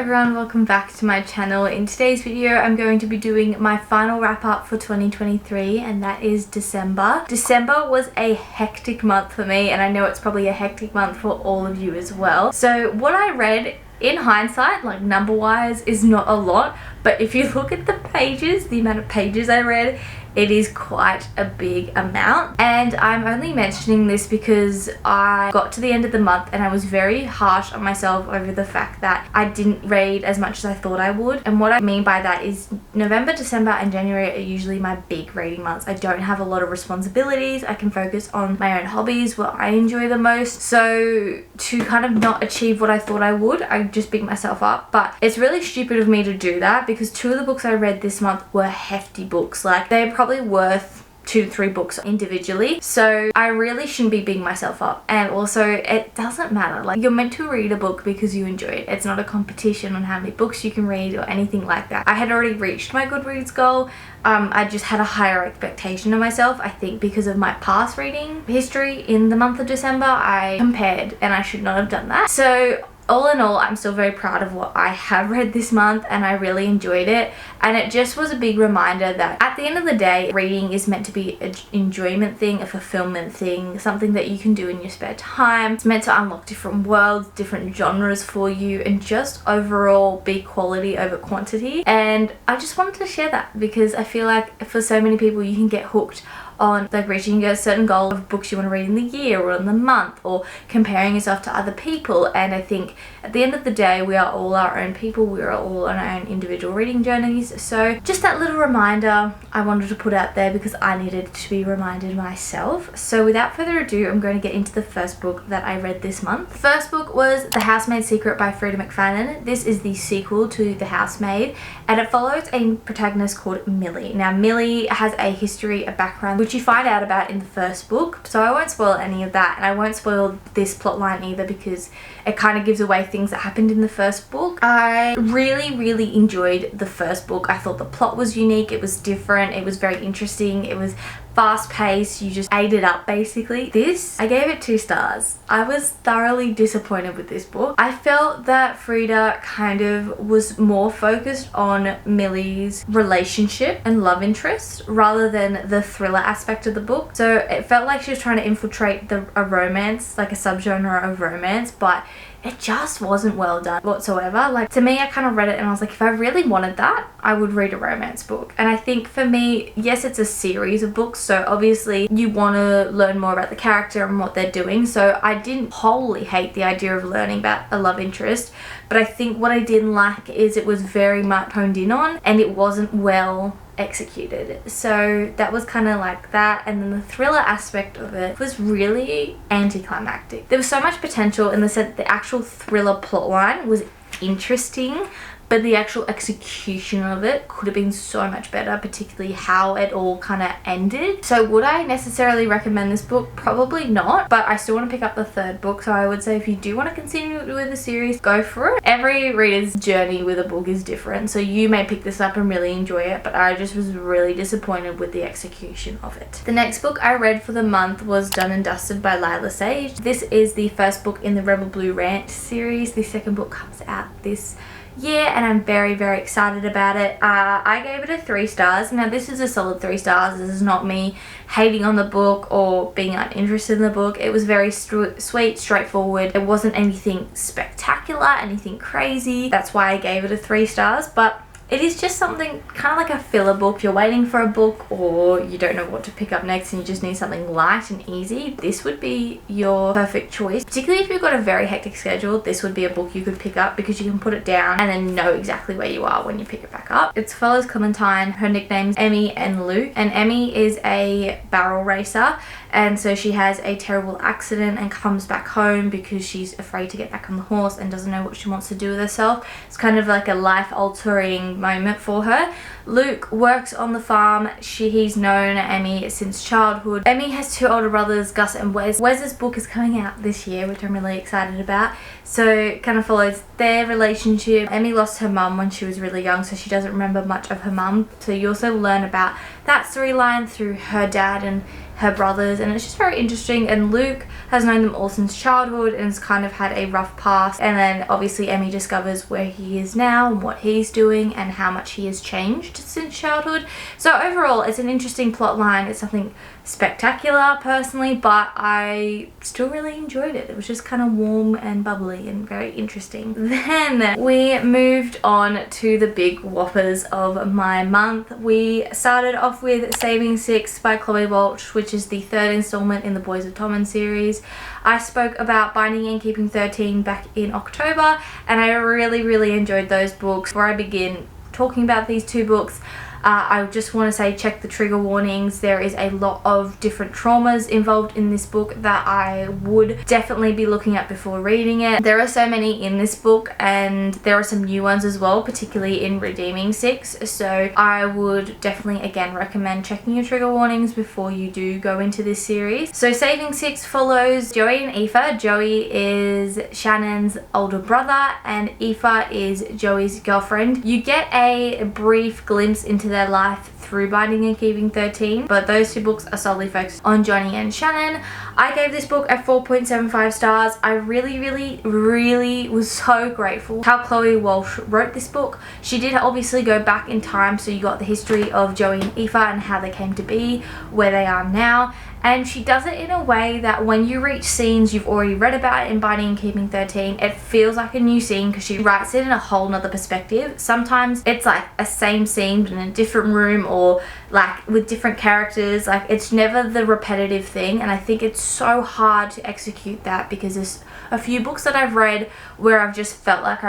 everyone, welcome back to my channel. In today's video I'm going to be doing my final wrap up for 2023, and that is December. December was a hectic month for me, and I know it's probably a hectic month for all of you as well. So what I read in hindsight, like number wise, is not a lot, but if you look at the pages, the amount of pages I read, it is quite a big amount. And I'm only mentioning this because I got to the end of the month and I was very harsh on myself over the fact that I didn't read as much as I thought I would. And what I mean by that is November, December and January are usually my big reading months. I don't have a lot of responsibilities. I can focus on my own hobbies, what I enjoy the most. So to kind of not achieve what I thought I would, I just beat myself up. But it's really stupid of me to do that because two of the books I read this month were hefty books. Like, they're probably worth 2 to 3 books individually, so I really shouldn't be beating myself up. And also, it doesn't matter, like, you're meant to read a book because you enjoy it. It's not a competition on how many books you can read or anything like that. I had already reached my Goodreads goal. I just had a higher expectation of myself, I think, because of my past reading history in the month of December. I compared and I should not have done that. So all in all, I'm still very proud of what I have read this month, and I really enjoyed it. And it just was a big reminder that at the end of the day, reading is meant to be an enjoyment thing, a fulfillment thing, something that you can do in your spare time. It's meant to unlock different worlds, different genres for you, and just overall be quality over quantity. And I just wanted to share that because I feel like for so many people, you can get hooked on like reaching a certain goal of books you want to read in the year or in the month, or comparing yourself to other people. And I think at the end of the day, we are all our own people. We are all on our own individual reading journeys. So just that little reminder I wanted to put out there because I needed to be reminded myself. So without further ado, I'm going to get into the first book that I read this month. The first book was The Housemaid's Secret by Freida McFadden. This is the sequel to The Housemaid, and it follows a protagonist called Millie. Now, Millie has a history, a background, which you find out about in the first book, so I won't spoil any of that, and I won't spoil this plot line either because it kind of gives away things that happened in the first book. I really enjoyed the first book. I thought the plot was unique, it was different, it was very interesting, it was fast paced, you just ate it up basically. This, I gave it 2 stars. I was thoroughly disappointed with this book. I felt that Freida kind of was more focused on Millie's relationship and love interest rather than the thriller aspect of the book. So it felt like she was trying to infiltrate a romance, like a subgenre of romance, but it just wasn't well done whatsoever. Like, to me, I kind of read it and I was like, if I really wanted that, I would read a romance book. And I think for me, yes, it's a series of books, so obviously you want to learn more about the character and what they're doing. So I didn't wholly hate the idea of learning about a love interest, but I think what I didn't like is it was very much honed in on and it wasn't well executed. So that was kind of like that. And then the thriller aspect of it was really anticlimactic. There was so much potential in the sense that the actual thriller plotline was interesting, but the actual execution of it could have been so much better, particularly how it all kind of ended. So would I necessarily recommend this book? Probably not, but I still want to pick up the third book. So I would say if you do want to continue with the series, go for it. Every reader's journey with a book is different, so you may pick this up and really enjoy it, but I just was really disappointed with the execution of it. The next book I read for the month was Done and Dusted by Lila Sage. This is the first book in the Rebel Blue Ranch series. The second book comes out this year and I'm very excited about it. I gave it a 3 stars. Now, this is a solid 3 stars. This is not me hating on the book or being uninterested in the book. It was very sweet, straightforward. It wasn't anything spectacular, anything crazy. That's why I gave it a 3 stars, but it is just something kind of like a filler book. You're waiting for a book or you don't know what to pick up next and you just need something light and easy. This would be your perfect choice. Particularly if you've got a very hectic schedule, this would be a book you could pick up because you can put it down and then know exactly where you are when you pick it back up. It follows Clementine. Her nickname's Emmy and Luke, and Emmy is a barrel racer, and so she has a terrible accident and comes back home because she's afraid to get back on the horse and doesn't know what she wants to do with herself. It's kind of like a life-altering moment for her. Luke works on the farm. He's known Emmy since childhood. Emmy has 2 older brothers, Gus and Wes. Wes's book is coming out this year, which I'm really excited about. So it kind of follows their relationship. Emmy lost her mum when she was really young, so she doesn't remember much of her mum. So you also learn about that storyline through her dad and her brothers, and it's just very interesting. And Luke has known them all since childhood and has kind of had a rough past, and then obviously Emmy discovers where he is now and what he's doing and how much he has changed since childhood. So overall it's an interesting plot line. It's something spectacular personally, but I still really enjoyed it. It was just kind of warm and bubbly and very interesting. Then we moved on to the big whoppers of my month. We started off with Saving Six by Chloe Walsh, which is the third installment in the Boys of Tommen series. I spoke about Binding and Keeping 13 back in October, and I really enjoyed those books. Before I begin talking about these two books, I just want to say check the trigger warnings. There is a lot of different traumas involved in this book that I would definitely be looking at before reading it. There are so many in this book, and there are some new ones as well, particularly in Redeeming Six. So I would definitely again recommend checking your trigger warnings before you do go into this series. So Saving Six follows Joey and Aoife. Joey is Shannon's older brother and Aoife is Joey's girlfriend. You get a brief glimpse into their life through Binding and Keeping 13, but those two books are solely focused on Johnny and Shannon. I gave this book a 4.75 stars. I really was so grateful how Chloe Walsh wrote this book. She did obviously go back in time, so you got the history of Joey and Aoife and how they came to be where they are now. And she does it in a way that when you reach scenes you've already read about in Binding and Keeping 13, it feels like a new scene because she writes it in a whole nother perspective. Sometimes it's like a same scene but in a different room, or like with different characters. Like, it's never the repetitive thing, and I think it's so hard to execute that because there's a few books that I've read where I've just felt like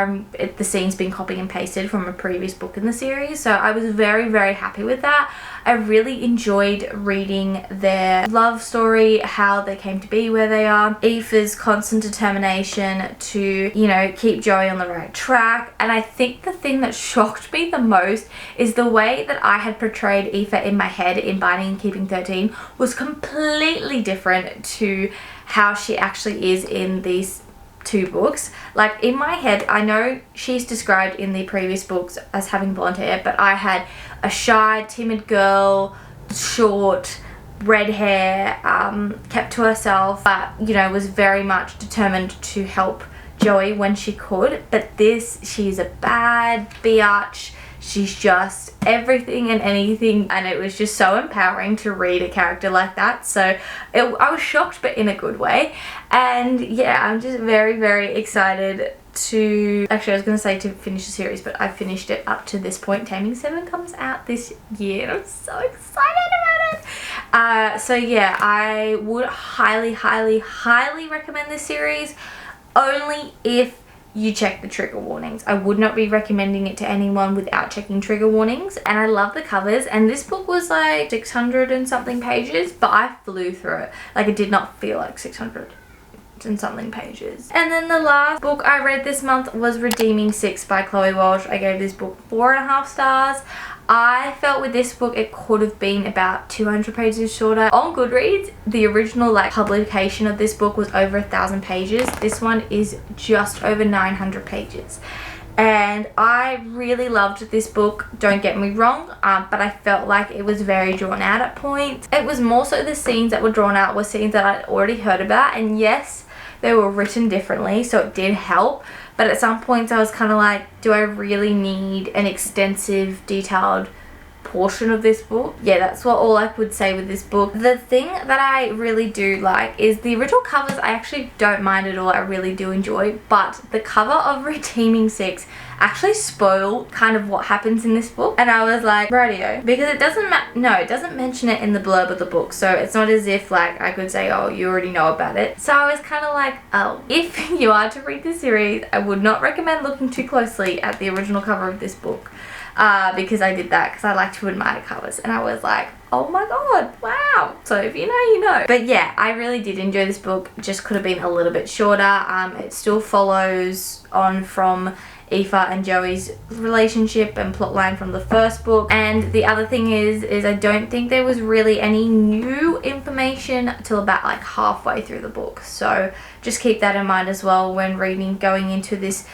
the scene's been copied and pasted from a previous book in the series. So I was very happy with that. I really enjoyed reading their love story, how they came to be where they are, Aoife's constant determination to, you know, keep Joey on the right track. And I think the thing that shocked me the most is the way that I had portrayed Aoife in my head in Binding and Keeping 13 was completely different to how she actually is in these two books. Like, in my head, I know she's described in the previous books as having blonde hair, but I had a shy, timid girl, short, red hair, kept to herself, but, you know, was very much determined to help Joey when she could. But this, she's a bad biatch. She's just everything and anything, and it was just so empowering to read a character like that. So I was shocked, but in a good way. And yeah, I'm just very excited to, actually I was going to say to finish the series, but I finished it up to this point. Taming 7 comes out this year and I'm so excited about it. So yeah, I would highly recommend this series, only if you check the trigger warnings. I would not be recommending it to anyone without checking trigger warnings. And I love the covers, and this book was like 600 and something pages, but I flew through it. Like, it did not feel like 600 and something pages. And then the last book I read this month was Redeeming Six by Chloe Walsh. I gave this book 4.5 stars. I felt with this book it could have been about 200 pages shorter. On Goodreads, the original like publication of this book was over 1,000 pages. This one is just over 900 pages. And I really loved this book, don't get me wrong, but I felt like it was very drawn out at points. It was more so the scenes that were drawn out were scenes that I'd already heard about, and yes, they were written differently, so it did help. But at some points I was kind of like, do I really need an extensive, detailed portion of this book? Yeah, that's all I would say with this book. The thing that I really do like is the original covers. I actually don't mind at all. I really do enjoy, but the cover of Redeeming Six actually spoil kind of what happens in this book, and I was like, radio, because it doesn't it doesn't mention it in the blurb of the book, so it's not as if like I could say, oh, you already know about it. So I was kind of like, oh, if you are to read this series, I would not recommend looking too closely at the original cover of this book, because I did that because I like to admire covers, and I was like, oh my god, wow. So if you know, you know. But yeah, I really did enjoy this book. Just could have been a little bit shorter. It still follows on from Aoife and Joey's relationship and plotline from the first book. And the other thing is I don't think there was really any new information till about like halfway through the book. So just keep that in mind as well when reading, going into this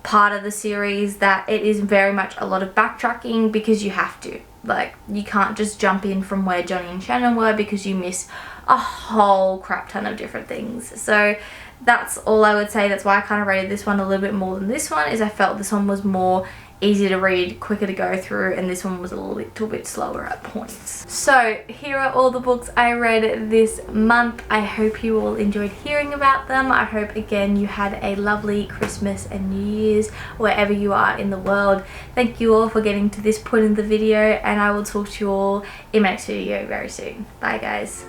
part of the series, that it is very much a lot of backtracking because you have to. Like, you can't just jump in from where Johnny and Shannon were because you miss a whole crap ton of different things. So that's all I would say. That's why I kind of rated this one a little bit more than this one, is I felt this one was more easy to read, quicker to go through, and this one was a little bit slower at points. So here are all the books I read this month. I hope you all enjoyed hearing about them. I hope again you had a lovely Christmas and New Year's wherever you are in the world. Thank you all for getting to this point in the video, and I will talk to you all in my next video very soon. Bye guys.